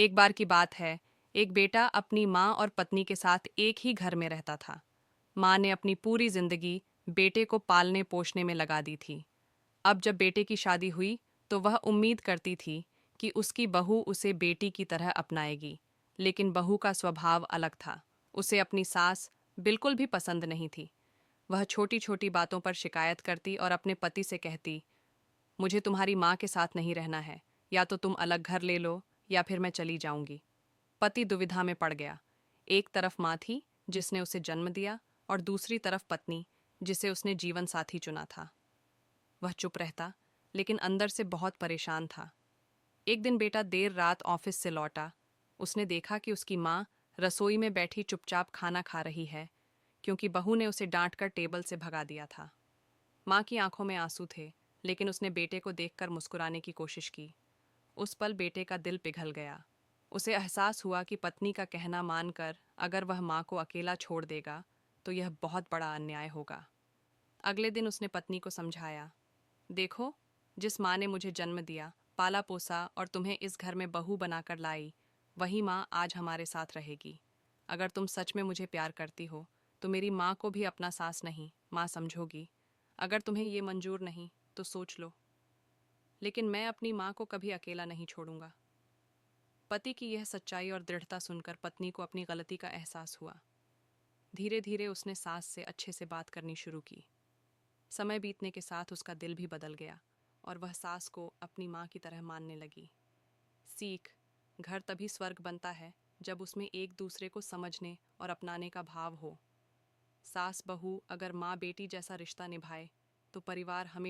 एक बार की बात है, एक बेटा अपनी माँ और पत्नी के साथ एक ही घर में रहता था। माँ ने अपनी पूरी जिंदगी बेटे को पालने पोषने में लगा दी थी। अब जब बेटे की शादी हुई तो वह उम्मीद करती थी कि उसकी बहू उसे बेटी की तरह अपनाएगी, लेकिन बहू का स्वभाव अलग था। उसे अपनी सास बिल्कुल भी पसंद नहीं थी। वह छोटी छोटी बातों पर शिकायत करती और अपने पति से कहती, मुझे तुम्हारी माँ के साथ नहीं रहना है, या तो तुम अलग घर ले लो या फिर मैं चली जाऊंगी। पति दुविधा में पड़ गया। एक तरफ माँ थी जिसने उसे जन्म दिया, और दूसरी तरफ पत्नी जिसे उसने जीवन साथी चुना था। वह चुप रहता, लेकिन अंदर से बहुत परेशान था। एक दिन बेटा देर रात ऑफिस से लौटा। उसने देखा कि उसकी माँ रसोई में बैठी चुपचाप खाना खा रही है, क्योंकि बहू ने उसे डांट कर टेबल से भगा दिया था। माँ की आंखों में आंसू थे, लेकिन उसने बेटे को देखकर मुस्कुराने की कोशिश की। उस पल बेटे का दिल पिघल गया। उसे एहसास हुआ कि पत्नी का कहना मानकर अगर वह माँ को अकेला छोड़ देगा तो यह बहुत बड़ा अन्याय होगा। अगले दिन उसने पत्नी को समझाया, देखो, जिस माँ ने मुझे जन्म दिया, पाला पोसा और तुम्हें इस घर में बहू बनाकर लाई, वही माँ आज हमारे साथ रहेगी। अगर तुम सच में मुझे प्यार करती हो तो मेरी माँ को भी अपना सास नहीं, माँ समझोगी। अगर तुम्हें ये मंजूर नहीं तो सोच लो, लेकिन मैं अपनी माँ को कभी अकेला नहीं छोड़ूंगा। पति की यह सच्चाई और दृढ़ता सुनकर पत्नी को अपनी गलती का एहसास हुआ। धीरे धीरे उसने सास से अच्छे से बात करनी शुरू की। समय बीतने के साथ उसका दिल भी बदल गया और वह सास को अपनी माँ की तरह मानने लगी। सीख, घर तभी स्वर्ग बनता है जब उसमें एक दूसरे को समझने और अपनाने का भाव हो। सास बहू अगर माँ बेटी जैसा रिश्ता निभाए तो परिवार हमें